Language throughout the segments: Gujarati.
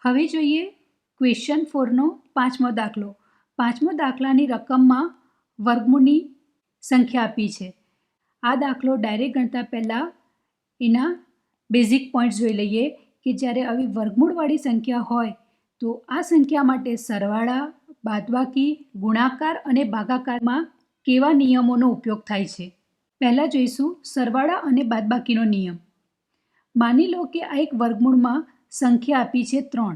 હવે જોઈએ ક્વેશ્ચન 4નો પાંચમો દાખલો. પાંચમો દાખલાની રકમમાં વર્ગમૂળની સંખ્યા આપી છે. આ દાખલો ડાયરેક્ટ ગણતા પહેલાં એના બેઝિક પોઈન્ટ્સ જોઈ લઈએ કે જ્યારે આવી વર્ગમૂળવાળી સંખ્યા હોય તો આ સંખ્યા માટે સરવાળા, બાદબાકી, ગુણાકાર અને ભાગાકારમાં કેવા નિયમોનો ઉપયોગ થાય છે. પહેલાં જોઈશું સરવાળા અને બાદબાકીનો નિયમ. માની લો કે આ એક વર્ગમૂળમાં સંખ્યા આપી છે 3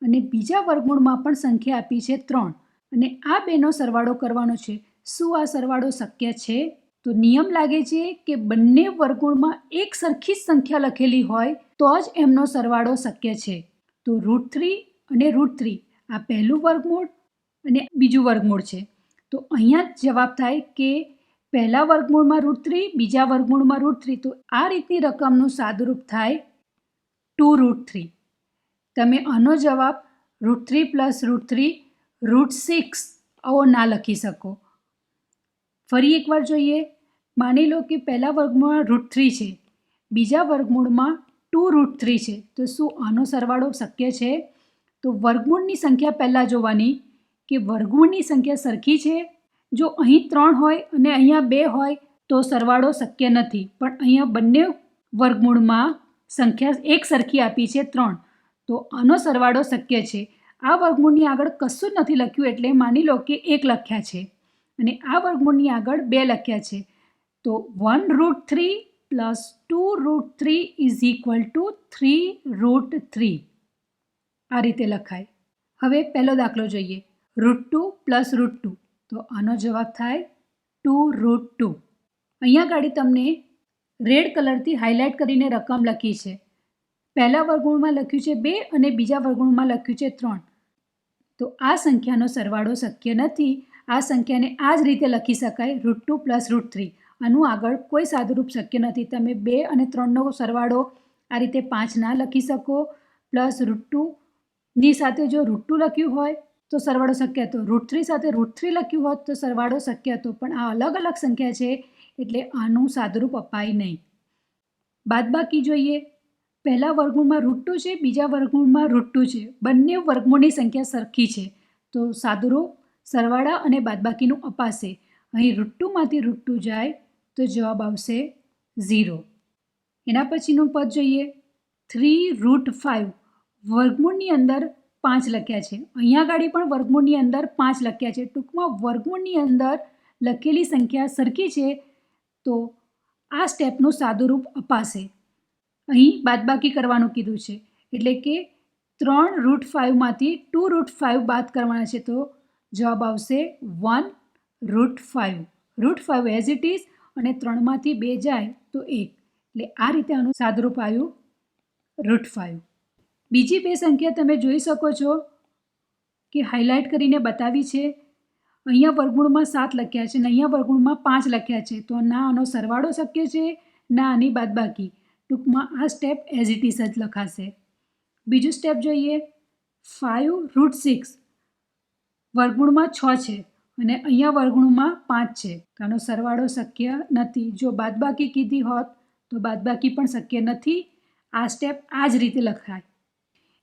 અને બીજા વર્ગમૂળમાં પણ સંખ્યા આપી છે 3 અને આ બેનો સરવાળો કરવાનો છે. શું આ સરવાળો શક્ય છે? તો નિયમ લાગે છે કે બંને વર્ગમૂળમાં એક સરખી જ સંખ્યા લખેલી હોય તો જ એમનો સરવાળો શક્ય છે. તો √3 અને √3 આ પહેલું વર્ગમૂળ અને બીજું વર્ગમૂળ છે. તો અહીંયા જવાબ થાય કે પહેલા વર્ગમૂળમાં √3, બીજા વર્ગમૂળમાં √3. તો આ રીતની રકમનું સાદુરૂપ થાય 2√3. તમે આનો જવાબ √3 + √3 √6 આવો ના લખી શકો. ફરી એકવાર જોઈએ. માની લો કે પહેલા વર્ગમૂળમાં √3 છે, બીજા વર્ગમૂળમાં 2√3 છે. તો શું આનો સરવાળો શક્ય છે? તો વર્ગમૂળની સંખ્યા પહેલાં જોવાની કે વર્ગમૂળની સંખ્યા સરખી છે. જો અહીં 3 હોય અને અહીંયા 2 હોય તો સરવાળો શક્ય નથી. પણ અહીંયા બંને વર્ગમૂળમાં સંખ્યા એક સરખી આપી છે 3, તો આનો સરવાળો શક્ય છે. આ વર્ગમૂળની આગળ કશું જ નથી લખ્યું એટલે માની લો કે 1 લખ્યા છે અને આ વર્ગમૂળની આગળ 2 લખ્યા છે. તો 1√3 + 2√3 = 3√3. આ રીતે લખાય. હવે પહેલો દાખલો જોઈએ. √2 + √2. તો આનો જવાબ થાય 2√2. અહીંયા ગાડી તમને રેડ કલરથી હાઇલાઇટ કરીને રકમ લખી છે. પહેલા વર્ગમૂળમાં લખ્યું છે 2 અને બીજા વર્ગમૂળમાં લખ્યું છે 3. તો આ સંખ્યાનો સરવાળો શક્ય નથી. આ સંખ્યાને આ જ રીતે લખી શકાય √2 + √3. આનું આગળ કોઈ સાદુરૂપ શક્ય નથી. તમે 2 અને 3નો સરવાળો આ રીતે 5 ના લખી શકો. પ્લસ √2ની સાથે જો √2 લખ્યું હોય તો સરવાળો શક્ય હતો. √3 સાથે √3 લખ્યું હોત તો સરવાળો શક્ય હતો. પણ આ અલગ અલગ સંખ્યા છે એટલે આનું સાદુરૂપ અપાય નહીં. બાદબાકી જોઈએ. પહેલા વર્ગમૂળમાં √2 છે, બીજા વર્ગમૂળમાં √2 છે. બંને વર્ગમૂળની સંખ્યા સરખી છે તો સાદુરૂપ સરવાળા અને બાદબાકીનું અપાશે. અહીં √2માંથી √2 જાય તો જવાબ આવશે 0. એના પછીનું પદ જોઈએ. 3√5 વર્ગમૂળની અંદર 5 લખ્યા છે. અહીંયા ગાડી પણ વર્ગમૂળની અંદર 5 લખ્યા છે. ટૂંકમાં વર્ગમૂળની અંદર લખેલી સંખ્યા સરખી છે તો આ સ્ટેપનું સાદુરૂપ અપાશે. અહીં બાદબાકી કરવાનું કીધું છે એટલે કે 3√5માંથી 2√5 બાદ કરવાના છે તો જવાબ આવશે 1√5. √5 એઝ ઇટ ઇઝ અને 3માંથી 2 જાય તો 1. એટલે આ રીતે આનું સાદુરૂપ આવ્યું √5. બીજી બે સંખ્યા તમે જોઈ શકો છો કે હાઇલાઇટ કરીને બતાવી છે. અહીંયા વર્ગમૂળમાં 7 લખ્યા છે અને અહીંયા વર્ગમૂળમાં 5 લખ્યા છે. તો ના આનો સરવાળો શક્ય છે ના આની બાદબાકી. ટૂંકમાં આ સ્ટેપ એઝ ઇટ ઇઝ જ લખાશે. બીજું સ્ટેપ જોઈએ. 5√6 વર્ગમૂળમાં 6 છે અને અહીંયા વર્ગમૂળમાં 5 છે. તો આનો સરવાળો શક્ય નથી. જો બાદબાકી કીધી હોત તો બાદબાકી પણ શક્ય નથી. આ સ્ટેપ આ જ રીતે લખાય.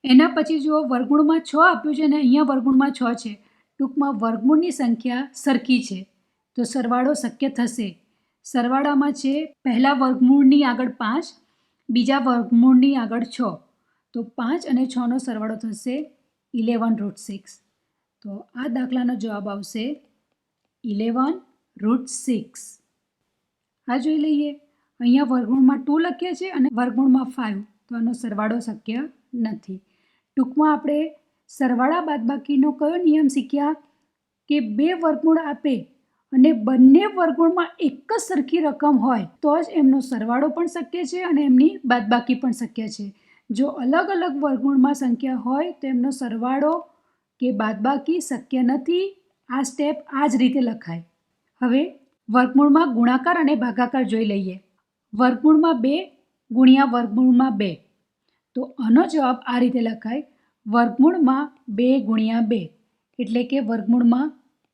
એના પછી જો વર્ગમૂળમાં 6 આપ્યું છે અને અહીંયા વર્ગમૂળમાં 6 છે. ટૂંકમાં વર્ગમૂળની સંખ્યા સરખી છે તો સરવાળો શક્ય થશે. સરવાળામાં છે પહેલા વર્ગમૂળની આગળ 5, બીજા વર્ગમૂળની આગળ 6. તો 5 અને 6નો સરવાળો થશે 11√6. તો આ દાખલાનો જવાબ આવશે 11√6. આ જોઈ લઈએ. અહીંયા વર્ગમૂળમાં 2 લખ્યા છે અને વર્ગમૂળમાં 5. તો આનો સરવાળો શક્ય નથી. ટૂંકમાં આપણે સરવાળા બાદબાકીનો કયો નિયમ શીખ્યા કે બે વર્ગમૂળ આપે અને બંને વર્ગમૂળમાં એક જ સરખી રકમ હોય તો જ એમનો સરવાળો પણ શક્ય છે અને એમની બાદબાકી પણ શક્ય છે. જો અલગ અલગ વર્ગમૂળમાં સંખ્યા હોય તો એમનો સરવાળો કે બાદબાકી શક્ય નથી. આ સ્ટેપ આ જ રીતે લખાય. હવે વર્ગમૂળમાં ગુણાકાર અને ભાગાકાર જોઈ લઈએ. વર્ગમૂળમાં 2 ગુણ્યા વર્ગમૂળમાં 2. તો આનો જવાબ આ રીતે લખાય. વર્ગમૂળમાં 2 ગુણ્યા 2 એટલે કે વર્ગમૂળમાં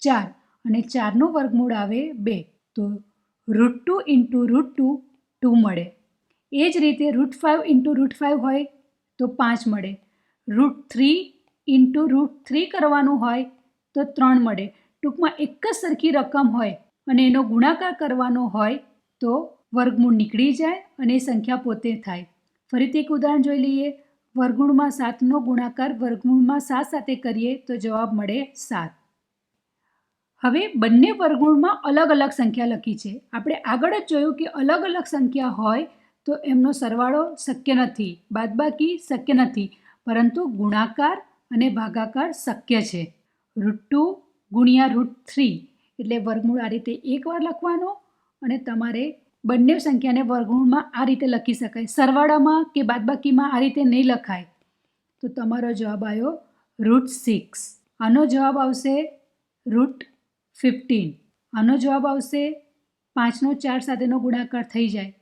4 અને 4નું વર્ગમૂળ આવે 2. તો √2 × √2 2 મળે. એ જ રીતે √5 × √5 હોય તો 5 મળે. √3 ઇન્ટુ √3 કરવાનું હોય તો 3 મળે. ટૂંકમાં એક જ સરખી રકમ હોય અને એનો ગુણાકાર કરવાનો હોય તો વર્ગમૂળ નીકળી જાય અને એ સંખ્યા પોતે થાય. ફરીથી એક ઉદાહરણ જોઈ લઈએ. વર્ગમૂળમાં 7નો ગુણાકાર વર્ગમૂળમાં 7 સાથે કરીએ તો જવાબ મળે 7. હવે બંને વર્ગમૂળમાં અલગ અલગ સંખ્યા લખી છે. આપણે આગળ જ જોયું કે અલગ અલગ સંખ્યા હોય તો એમનો સરવાળો શક્ય નથી, બાદબાકી શક્ય નથી, પરંતુ ગુણાકાર અને ભાગાકાર શક્ય છે. √2 ગુણ્યા √3 એટલે વર્ગમૂળ આ રીતે એકવાર લખવાનો અને તમારે બંને સંખ્યાને વર્ગમૂળમાં આ રીતે લખી શકાય. સરવાળામાં કે બાદબાકીમાં આ રીતે નહીં લખાય. તો તમારો જવાબ આવ્યો √6. આનો જવાબ આવશે √15. આનો જવાબ આવશે 5નો 4 સાથેનો ગુણાકાર થઈ જાય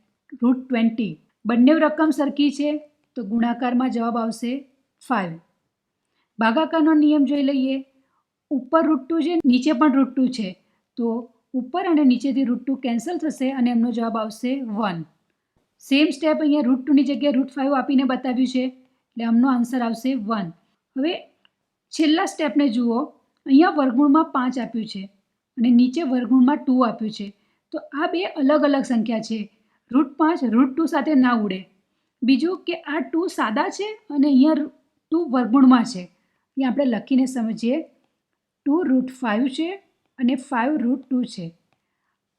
√20. બંને રકમ સરખી છે તો ગુણાકારમાં જવાબ આવશે 5. ભાગાકારનો નિયમ જોઈ લઈએ. ઉપર √2 છે, નીચે પણ √2 છે, તો ઉપર અને નીચેથી √2 કેન્સલ થશે અને એમનો જવાબ આવશે 1. સેમ સ્ટેપ અહીંયા √2ની જગ્યાએ √5 આપીને બતાવ્યું છે એટલે આમનો આન્સર આવશે 1. હવે છેલ્લા સ્ટેપને જુઓ. અહીંયા વર્ગમૂળમાં 5 આપ્યું છે અને નીચે વર્ગમૂળમાં 2 આપ્યું છે. તો આ બે અલગ અલગ સંખ્યા છે. √5 √2 સાથે ના ઉડે. બીજું કે આ 2 સાદા છે અને અહીંયા 2 વર્ગમૂળમાં છે. અહીંયા આપણે લખીને સમજીએ. 2 √5 છે અને 5 √2 છે.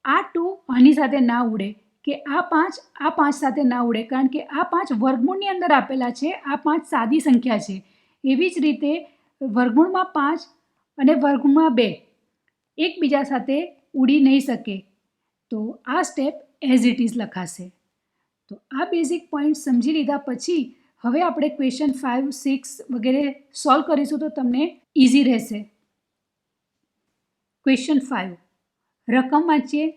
આ 2 આની સાથે ના ઉડે કે આ 5 સાથે ના ઉડે, કારણ કે આ 5 વર્ગમૂળની અંદર આપેલા છે, આ 5 સાદી સંખ્યા છે. એવી જ રીતે વર્ગમૂળમાં 5 અને વર્ગમૂળમાં 2 એકબીજા સાથે ઉડી નહીં શકે. તો આ સ્ટેપ એઝ ઇટ ઇઝ લખાશે. તો આ બેઝિક પોઈન્ટ સમજી લીધા પછી હવે આપણે ક્વેશ્ચન 5, 6 વગેરે સોલ્વ કરીશું તો તમને ઇઝી રહેશે. ક્વેશ્ચન 5. રકમ વાંચીએ.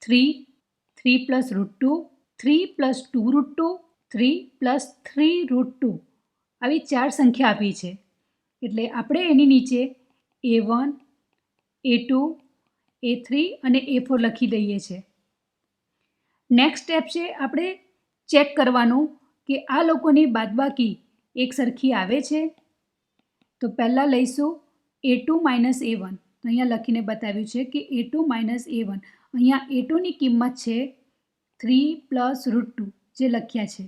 3, 3 + √2, 3 + 2 √2, 3 + 3 √2 આવી 4 સંખ્યા આપી છે. એટલે આપણે એની નીચે A1, A2, A3 અને A4 લખી દઈએ છીએ. નેક્સ્ટ સ્ટેપ છે આપણે ચેક કરવાનું કે આ લોકોની બાદબાકી એક સરખી આવે છે. તો પહેલાં લઈશું A2 - A1. તો અહીંયા લખીને બતાવ્યું છે કે A2 - A1. અહીંયા A2ની કિંમત છે 3 + √2 જે લખ્યા છે,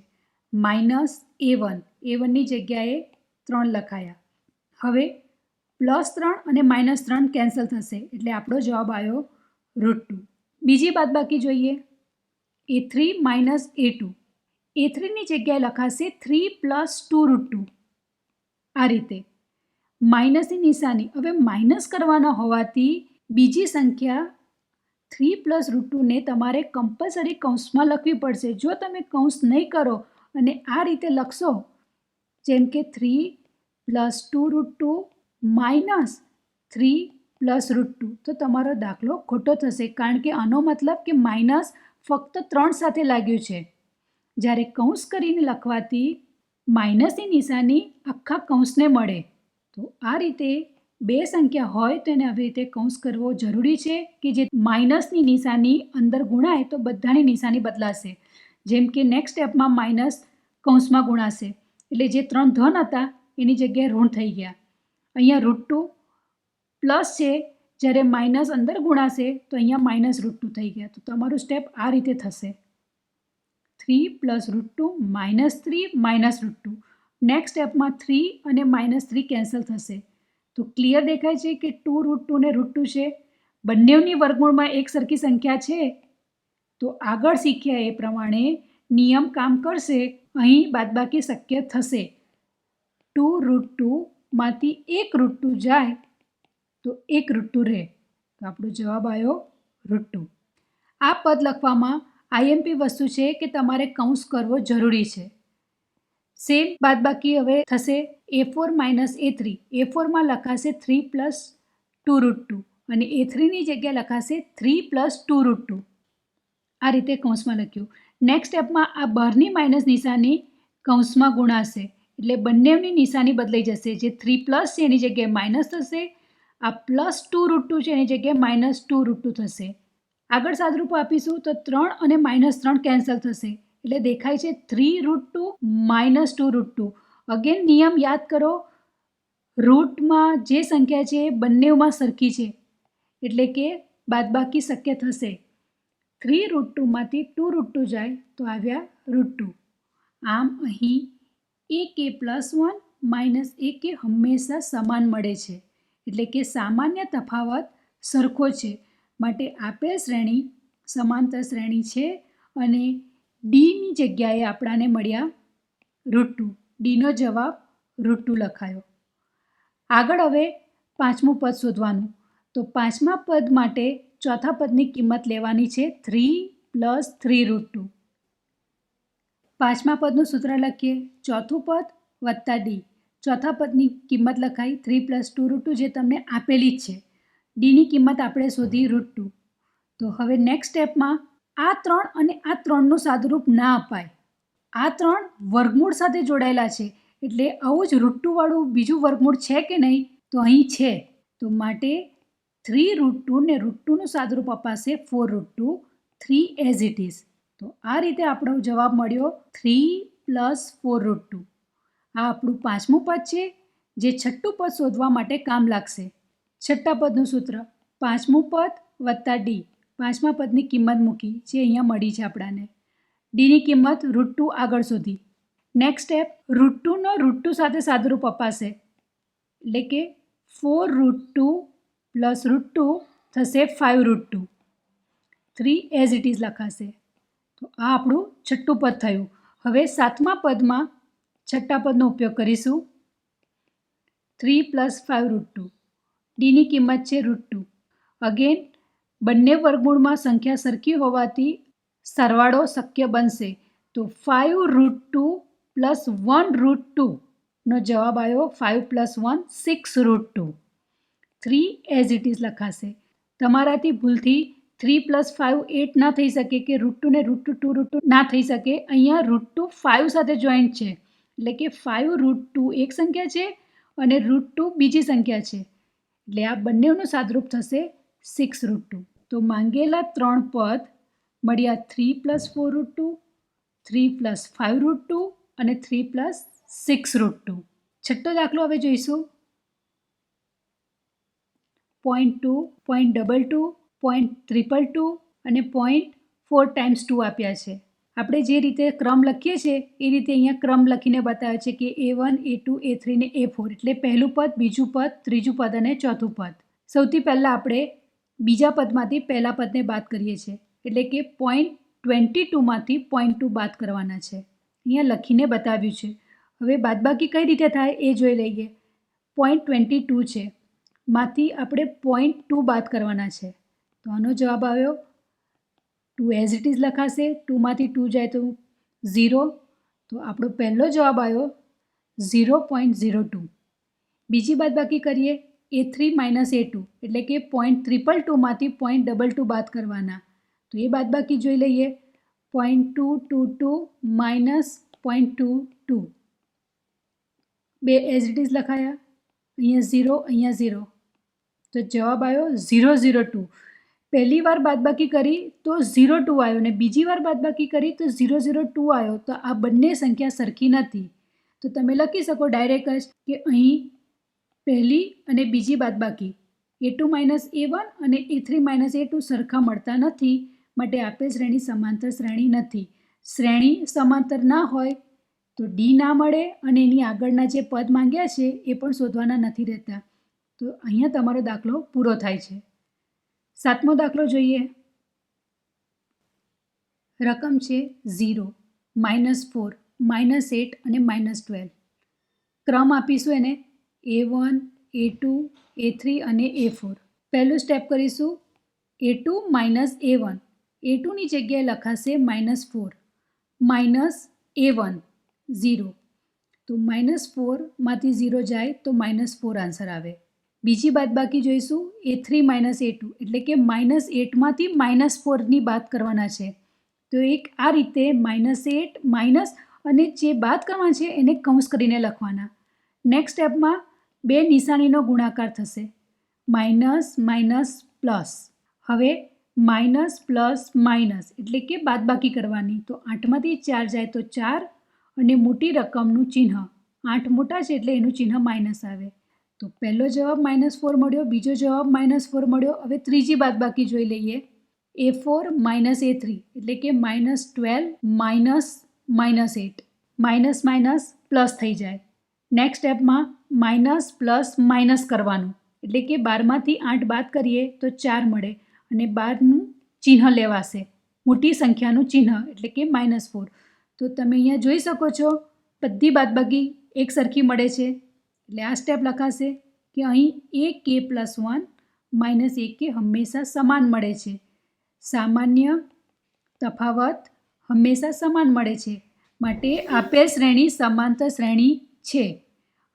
-A1. A1ની જગ્યાએ 3 લખાયા. હવે +3 અને -3 કેન્સલ થશે એટલે આપણો જવાબ આવ્યો √2. બીજી બાદબાકી જોઈએ. A3 - A2. A3ની જગ્યાએ લખાશે 3 + 2 √2. આ રીતે માઇનસની નિશાની. હવે માઇનસ કરવાના હોવાથી બીજી સંખ્યા 3 + √2ને તમારે કમ્પલસરી કૌંસમાં લખવી પડશે. જો તમે કૌંસ નહીં કરો અને આ રીતે લખશો, જેમ કે 3 + 2 √2 - 3 + √2, તો તમારો દાખલો ખોટો થશે, કારણ કે આનો મતલબ કે માઇનસ ફક્ત 3 સાથે લાગ્યું છે. જ્યારે કૌંસ કરીને લખવાથી માઇનસની નિશાની આખા કૌંસને મળે. તો આ રીતે બે સંખ્યા હોય તો એને આવી રીતે કૌંસ કરવો જરૂરી છે કે જે માઇનસની નિશાની અંદર ગુણાય તો બધાની નિશાની બદલાશે. જેમ કે નેક્સ્ટ સ્ટેપમાં માઇનસ કૌંસમાં ગુણાશે એટલે જે 3 ધન હતા એની જગ્યાએ ઋણ થઈ ગયા. અહીંયા √2 પ્લસ છે, જ્યારે માઇનસ અંદર ગુણાશે તો અહીંયા -√2 થઈ ગયા. તો તમારું સ્ટેપ આ રીતે થશે. 3 + √2 -3 -√2. નેક્સ્ટ સ્ટેપમાં 3 અને -3 કેન્સલ થશે. તો ક્લિયર દેખાય છે કે 2 √2 ને √2 છે. બંનેની વર્ગમૂળમાં એક સરખી સંખ્યા છે. તો આગળ શીખ્યા એ પ્રમાણે નિયમ કામ કરશે. અહીં બાદબાકી શક્ય થશે. 2 √2 માંથી 1 √2 જાય તો 1 √2 રહે. તો આપણો જવાબ આવ્યો √2. આ પદ લખવામાં IMP વસ્તુ છે કે તમારે કૌંસ કરવો જરૂરી છે. સેમ બાદબાકી હવે થશે A4 - A3. A4માં લખાશે 3 + 2 √2 અને A3ની જગ્યાએ લખાશે 3 + 2 √2. આ રીતે કૌંસમાં લખ્યું. નેક્સ્ટ સ્ટેપમાં આ બહારની માઇનસ નિશાની કૌંસમાં ગુણાશે એટલે બંનેની નિશાની બદલાઈ જશે. જે 3 છે એની જગ્યાએ માઇનસ થશે. આ +2 √2 છે એની જગ્યાએ -2 √2 થશે. આગળ સાદુરૂપ આપીશું તો 3 અને -3 કેન્સલ થશે એટલે દેખાય છે 3 √2 - 2 √2. અગેન નિયમ યાદ કરો, રૂટમાં જે સંખ્યા છે એ બંનેમાં સરખી છે એટલે કે બાદબાકી શક્ય થશે. 3√2માંથી 2√2 જાય તો આવ્યા √2. આમ અહીં ak+1 માઇનસ ak હંમેશા સમાન મળે છે એટલે કે સામાન્ય તફાવત સરખો છે. માટે આપેલ શ્રેણી સમાંતર શ્રેણી છે અને ડીની જગ્યાએ આપણાને મળ્યા √2. ડીનો જવાબ √2 લખાયો. આગળ હવે પાંચમું પદ શોધવાનું. તો પાંચમા પદ માટે ચોથા પદની કિંમત લેવાની છે 3 + 3√2. પાંચમા પદનું સૂત્ર લખીએ. ચોથું પદ વત્તા ડી. ચોથા પદની કિંમત લખાઈ 3 + 2√2 જે તમને આપેલી જ છે. ડીની કિંમત આપણે શોધી √2. તો હવે નેક્સ્ટ સ્ટેપમાં આ 3 અને આ 3નું સાદુરૂપ ના અપાય. આ 3 વર્ગમૂળ સાથે જોડાયેલા છે એટલે આવું જ √2 વાળું બીજું વર્ગમૂળ છે કે નહીં? તો અહીં છે. તો માટે 3√2 ને √2નું સાદુરૂપ અપાશે 4√2, 3 એઝ ઇટ ઇઝ. તો આ રીતે આપણો જવાબ મળ્યો 3 + 4√2. આ આપણું પાંચમું પદ છે જે છઠ્ઠું પદ શોધવા માટે કામ લાગશે. છઠ્ઠા પદનું સૂત્ર પાંચમું પદ વત્તા ડી. પાંચમા પદની કિંમત મૂકી જે અહીંયા મળી છે આપણાને. ડીની કિંમત √2 આગળ શોધી. નેક્સ્ટ સ્ટેપ √2નો √2 સાથે સાદુરૂપ અપાશે એટલે કે 4√2 + √2 થશે 5√2. 3 એઝ ઇટ ઇઝ લખાશે. તો આ આપણું છઠ્ઠું પદ થયું. હવે સાતમા પદમાં છઠ્ઠા પદનો ઉપયોગ કરીશું. 3 + 5√2. ડીની કિંમત છે √2. અગેન બંને વર્ગમૂળમાં સંખ્યા સરખી હોવાથી સરવાળો શક્ય બનશે. તો 5√2 + 1√2 નો જવાબ આવ્યો 5 + 1 6√2. 3 એઝ ઇટ ઇઝ લખાશે. તમારાથી ભૂલથી 3 + 5 8 ના થઈ શકે કે √2 ને √2 ના થઈ શકે. અહીંયા √2 5 સાથે જોઈન્ટ છે એટલે કે 5√2 એક સંખ્યા છે અને √2 બીજી સંખ્યા છે એટલે આ બંનેનું સાદુરૂપ થશે 6√2. તો માંગેલા 3 પદ મળ્યા 3 + 4√2, 3 + 5√2 અને 3 + 6√2. છઠ્ઠો દાખલો હવે જોઈશું. 0.2, 0.22, 0.222 અને 0.4 × 2 આપ્યા છે. આપણે જે રીતે ક્રમ લખીએ છીએ એ રીતે અહીંયા ક્રમ લખીને બતાવે છે કે A1, A2, A3 ને A4 એટલે પહેલું પદ, બીજું પદ, ત્રીજું પદ અને ચોથું પદ. સૌથી પહેલાં આપણે બીજા પદમાંથી પહેલા પદને બાદ કરીએ છીએ એટલે કે 0.22માંથી 0.2 બાદ કરવાના છે. અહીંયા લખીને બતાવ્યું છે. હવે બાદબાકી કઈ રીતે થાય એ જોઈ લઈએ. 0.22 છે માંથી આપણે 0.2 બાદ કરવાના છે. તો આનો જવાબ આવ્યો 2 એઝ ઇટ ઇઝ લખાશે. 2માંથી 2 જાય તો 0. તો આપણો પહેલો જવાબ આવ્યો 0.02. બીજી બાદબાકી કરીએ. A3 - A2 એટલે કે 0.222માંથી 0.22 બાદ કરવાના. તો એ બાદબાકી જોઈ લઈએ. 0.222 - 0.22 બે એઝ ઇટ ઇઝ લખાયા. અહીંયા 0, અહીંયા 0. તો જવાબ આવ્યો 002. પહેલી વાર બાદબાકી કરી તો 02 આવ્યો અને બીજી વાર બાદબાકી કરી તો 002 આવ્યો. તો આ બંને સંખ્યા સરખી નથી. તો તમે લખી શકો ડાયરેક્ટ જ કે અહીં પહેલી અને બીજી બાદબાકી A2 - A1 અને A3 - A2 સરખા મળતા નથી. માટે આપેલ શ્રેણી સમાંતર શ્રેણી નથી. શ્રેણી સમાંતર ના હોય તો ડી ના મળે અને એની આગળના જે પદ માંગ્યા છે એ પણ શોધવાના નથી રહેતા. તો અહીંયા તમારો દાખલો પૂરો થાય છે. સાતમો દાખલો જોઈએ. રકમ છે 0, -4, -8 અને -12. ક્રમ આપીશું એને A1, A2, A3 અને A4. પહેલું સ્ટેપ કરીશું A2 - A1. A2ની જગ્યાએ લખાશે -4 -A1 0. તો -4માંથી 0 જાય તો -4 આન્સર આવે. બીજી બાદબાકી જોઈશું A3 - A2 એટલે કે -8માંથી -4ની બાદ કરવાના છે. તો એક આ રીતે -8 માઇનસ અને જે બાદ કરવાના છે એને કૌંસ કરીને લખવાના. નેક્સ્ટ સ્ટેપમાં બે નિશાનીનો ગુણાકાર થશે માઇનસ માઇનસ પ્લસ. હવે માઇનસ પ્લસ માઇનસ એટલે કે બાદબાકી કરવાની. તો 8માંથી 4 જાય તો 4 અને મોટી રકમનું ચિહ્ન 8 મોટા છે એટલે એનું ચિહ્ન માઇનસ આવે. તો પહેલો જવાબ -4 મળ્યો, બીજો જવાબ -4 મળ્યો. હવે ત્રીજી બાદબાકી જોઈ લઈએ. A4 - A3 એટલે કે -12 -8. માઇનસ માઇનસ પ્લસ થઈ જાય. નેક્સ્ટ સ્ટેપમાં માઇનસ પ્લસ માઇનસ કરવાનું એટલે કે 12માંથી 8 બાદ કરીએ તો 4 મળે અને 12નું ચિહ્ન લેવાશે, મોટી સંખ્યાનું ચિહ્ન એટલે કે -4. તો તમે અહીંયા જોઈ શકો છો બધી બાદબાકી એક સરખી મળે છે એટલે આ સ્ટેપ લખાશે કે અહીં AK+1 - AK હંમેશા સમાન મળે છે. સામાન્ય તફાવત હંમેશા સમાન મળે છે માટે આપેલ શ્રેણી સમાંતર શ્રેણી છે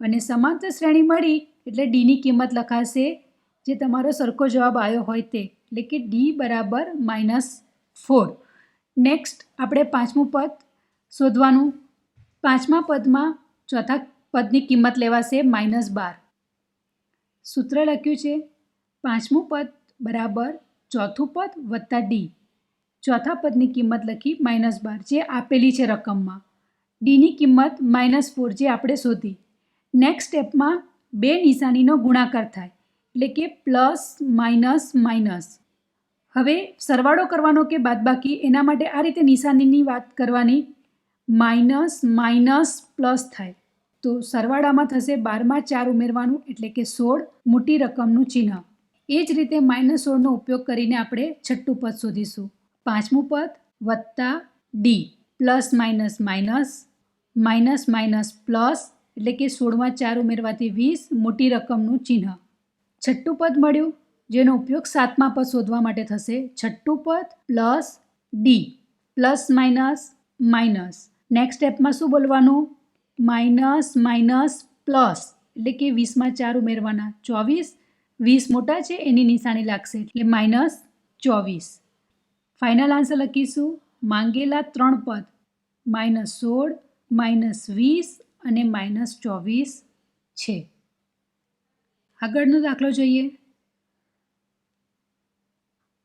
અને સમાંતર શ્રેણી મળી એટલે ડીની કિંમત લખાશે જે તમારો સરખો જવાબ આવ્યો હોય તે એટલે કે ડી બરાબર -4. નેક્સ્ટ આપણે પાંચમું પદ શોધવાનું. પાંચમા પદમાં ચોથા પદની કિંમત લેવાશે -12. સૂત્ર લખ્યું છે પાંચમું પદ બરાબર ચોથું પદ વત્તા ડી. ચોથા પદની કિંમત લખી -12 જે આપેલી છે રકમમાં. ડીની કિંમત -4 જે આપણે શોધી. નેક્સ્ટ સ્ટેપમાં બે નિશાનીનો ગુણાકાર થાય એટલે કે પ્લસ માઇનસ માઇનસ. હવે સરવાળો કરવાનો કે બાદબાકી એના માટે આ રીતે નિશાનીની વાત કરવાની. માઇનસ માઇનસ પ્લસ થાય તો સરવાળામાં થશે 12માં 4 ઉમેરવાનું એટલે કે 16, મોટી રકમનું ચિહ્ન. એ જ રીતે -16નો ઉપયોગ કરીને આપણે છઠ્ઠું પદ શોધીશું. પાંચમું પદ વત્તા D plus minus minus minus minus plus એટલે કે 16માં 4 ઉમેરવાથી 20, મોટી રકમનું ચિહ્ન. છઠ્ઠું પદ મળ્યું જેનો ઉપયોગ સાતમા પદ શોધવા માટે થશે. છઠ્ઠું પદ plus D plus minus minus. Next સ્ટેપમાં શું બોલવાનું? માઇનસ માઇનસ પ્લસ એટલે કે 20માં 4 ઉમેરવાના 24, 20 મોટા છે એની નિશાની લાગશે એટલે -24. ફાઇનલ આન્સર લખીશું. માંગેલા ત્રણ પદ -16, -20 અને -24 છે. આગળનો દાખલો જોઈએ.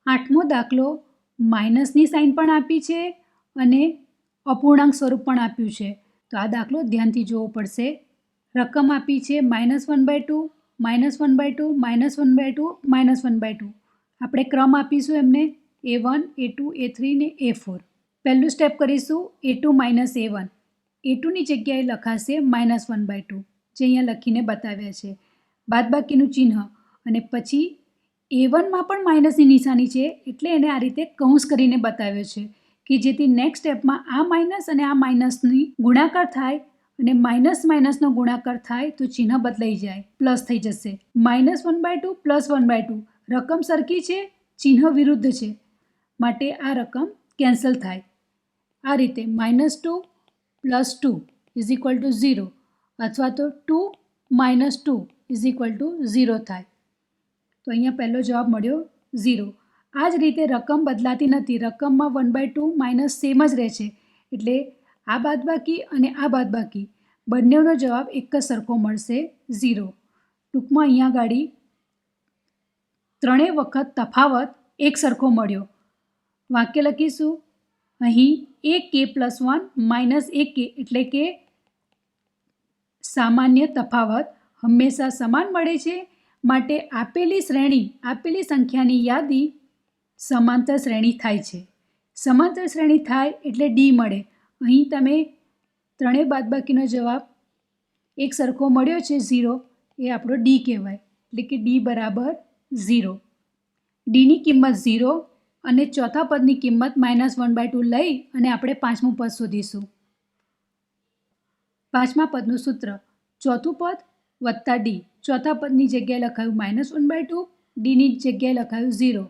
આઠમો દાખલો માઇનસની સાઇન પણ આપી છે અને અપૂર્ણાંક સ્વરૂપ પણ આપ્યું છે. તો આ દાખલો ધ્યાનથી જોવો પડશે. રકમ આપી છે -1/2, -1/2, -1/2, -1/2. આપણે ક્રમ આપીશું એમને A1, A2, A3 ને A4. પહેલું સ્ટેપ કરીશું A2 - A1. A2ની જગ્યાએ લખાશે -1/2 જે અહીંયા લખીને બતાવ્યા છે. બાદબાકીનું ચિહ્ન અને પછી A1માં પણ માઇનસની નિશાની છે એટલે એને આ રીતે કૌંસ કરીને બતાવ્યો છે કે જેથી નેક્સ્ટ સ્ટેપમાં આ માઇનસ અને આ માઇનસની ગુણાકાર થાય અને માઇનસ માઇનસનો ગુણાકાર થાય તો ચિહ્ન બદલાઈ જાય, પ્લસ થઈ જશે. -1/2 +1/2 રકમ સરખી છે, ચિહ્ન વિરુદ્ધ છે માટે આ રકમ કેન્સલ થાય. આ રીતે -2 + 2 = 0 અથવા તો 2 - 2 = 0 થાય. તો અહીંયા પહેલો જવાબ મળ્યો 0. આ જ રીતે રકમ બદલાતી નથી. રકમમાં 1/2 માઇનસ સેમ જ રહે છે એટલે આ બાદબાકી અને આ બાદબાકી બંનેનો જવાબ એક જ સરખો મળશે 0. ટૂંકમાં અહીંયા ગાડી ત્રણેય વખત તફાવત એક સરખો મળ્યો. વાક્ય લખીશું. અહીં AK+1 - AK એટલે કે સામાન્ય તફાવત હંમેશા સમાન મળે છે માટે આપેલી શ્રેણી, આપેલી સંખ્યાની યાદી સમાંતર શ્રેણી થાય છે. સમાંતર શ્રેણી થાય એટલે ડી મળે. અહીં તમે ત્રણેય બાદબાકીનો જવાબ એક સરખો મળ્યો છે 0 એ આપણો ડી કહેવાય એટલે કે ડી બરાબર 0. ડીની કિંમત 0 અને ચોથા પદની કિંમત -1/2 લઈ અને આપણે પાંચમું પદ શોધીશું. પાંચમા પદનું સૂત્ર ચોથું પદ વત્તા ડી. ચોથા પદની જગ્યાએ લખાયું -1/2, ડીની જગ્યાએ લખાયું 0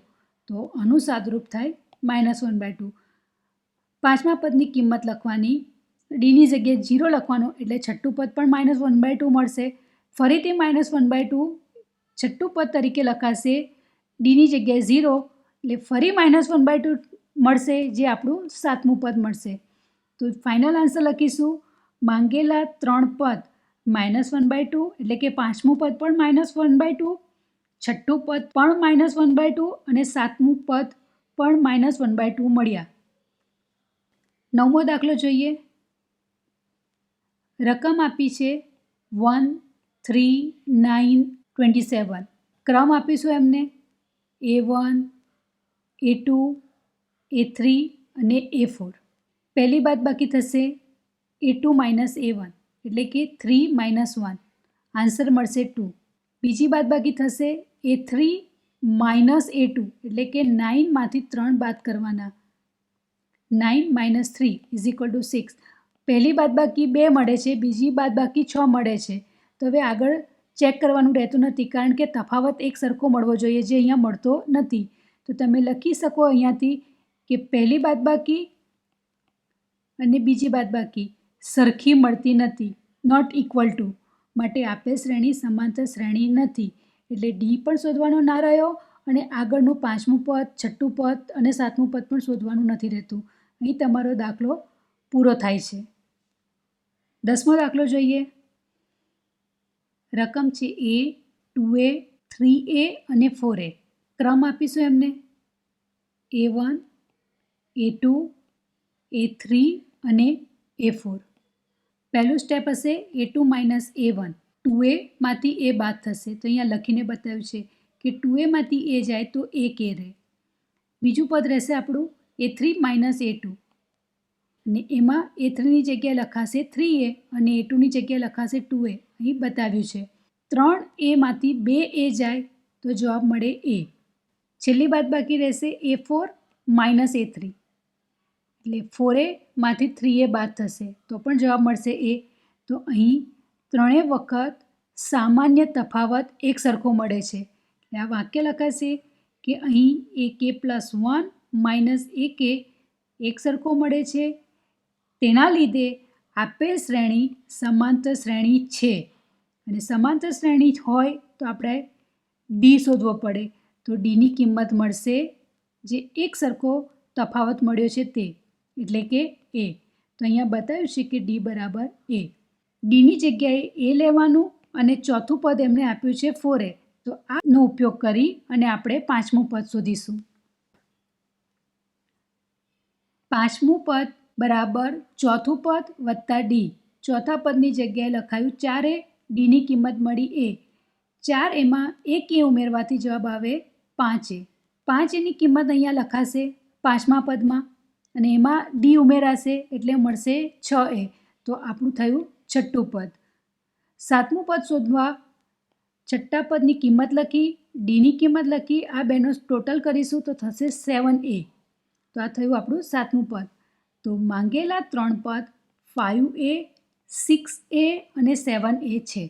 તો આનું સાદરૂપ થાય -1/2. પાંચમા પદની કિંમત લખવાની, ડીની જગ્યાએ 0 લખવાનો એટલે છઠ્ઠું પદ પણ -1/2 મળશે. ફરીથી -1/2 છઠ્ઠું પદ તરીકે લખાશે. ડીની જગ્યાએ 0 એટલે ફરી -1/2 મળશે જે આપણું સાતમું પદ મળશે. તો ફાઇનલ આન્સર લખીશું. માંગેલા ત્રણ પદ -1/2 એટલે કે પાંચમું પદ પણ -1/2, છઠ્ઠું પદ પણ -1/2 અને સાતમું પદ પણ -1/2 મળ્યા. નવમો દાખલો જોઈએ. રકમ આપી છે 1, 3, 9, 27 ક્રમ આપીશું એમને A1, A2, A3 અને A4. પહેલી બાદબાકી થશે A2 માઇનસ A1 એટલે કે 3 માઇનસ 1 આન્સર મળશે 2. બીજી બાદબાકી થશે A3 માઇનસ A2 એટલે કે 9માંથી 3 બાદ કરવાના 9 માઇનસ 3 ઇઝ ઇક્વલ ટુ 6. પહેલી બાદબાકી 2 મળે છે, બીજી બાદબાકી 6 મળે છે. તો હવે આગળ ચેક કરવાનું રહેતું નથી કારણ કે તફાવત એક સરખો મળવો જોઈએ જે અહીંયા મળતો નથી. તો તમે લખી શકો અહીંયાથી કે પહેલી બાદબાકી અને બીજી બાદબાકી સરખી મળતી નથી, નોટ ઇક્વલ ટુ. માટે આપેલ શ્રેણી સમાંતર શ્રેણી નથી. એટલે ડી પણ શોધવાનો ના રહ્યો અને આગળનું 5મું પદ, 6ઠ્ઠું પદ અને 7મું પદ પણ શોધવાનું નથી રહેતું. અહીં તમારો દાખલો પૂરો થાય છે. 10મો દાખલો જોઈએ. રકમ છે A, 2A, 3A અને 4A. ક્રમ આપીશું એમને A1, A2, A3 અને A4. પહેલું સ્ટેપ હશે A2 માઇનસ A1. 2Aમાંથી A બાદ થશે તો અહીંયા લખીને બતાવ્યું છે કે 2Aમાંથી A જાય તો A કે રહે. બીજું પદ રહેશે આપણું A3 માઇનસ A2 અને એમાં A3ની જગ્યાએ લખાશે 3A અને A2ની જગ્યાએ લખાશે 2A. અહીં બતાવ્યું છે 3Aમાંથી 2A જાય તો જવાબ મળે A. છેલ્લી બાદબાકી રહેશે A4 માઇનસ A3 એટલે 4Aમાંથી 3A બાદ થશે તો પણ જવાબ મળશે A. તો અહીં 3 વખત સામાન્ય તફાવત એક સરખો મળે છે. એટલે આ વાક્ય લખાશે કે અહીં AK પ્લસ 1 માઇનસ AK એક સરખો મળે છે. તેના લીધે આપેલ શ્રેણી સમાંતર શ્રેણી છે અને સમાંતર શ્રેણી હોય તો આપણે ડી શોધવો પડે. તો ડીની કિંમત મળશે જે એક સરખો તફાવત મળ્યો છે તે એટલે કે A. તો અહીંયા બતાવ્યું છે કે ડી બરાબર A. ડીની જગ્યાએ A લેવાનું અને ચોથું પદ એમણે આપ્યું છે 4A. તો આનો ઉપયોગ કરી અને આપણે 5મું પદ શોધીશું. 5મું પદ બરાબર ચોથું પદ વત્તા ડી. ચોથા પદની જગ્યાએ લખાયું 4A, ડીની કિંમત મળી A. 4Aમાં એક A ઉમેરવાથી જવાબ આવે 5A. 5Aની કિંમત અહીંયા લખાશે 5મા પદમાં અને એમાં ડી ઉમેરાશે એટલે મળશે 6A. તો આપણું થયું 6ઠ્ઠું પદ. 7મું પદ શોધવા 6ઠ્ઠા પદની કિંમત લખી, ડીની કિંમત લખી, આ બેનો ટોટલ કરીશું તો થશે 7A. તો આ થયું આપણું 7મું પદ. તો માંગેલા 3 પદ 5A, 6A અને 7A છે.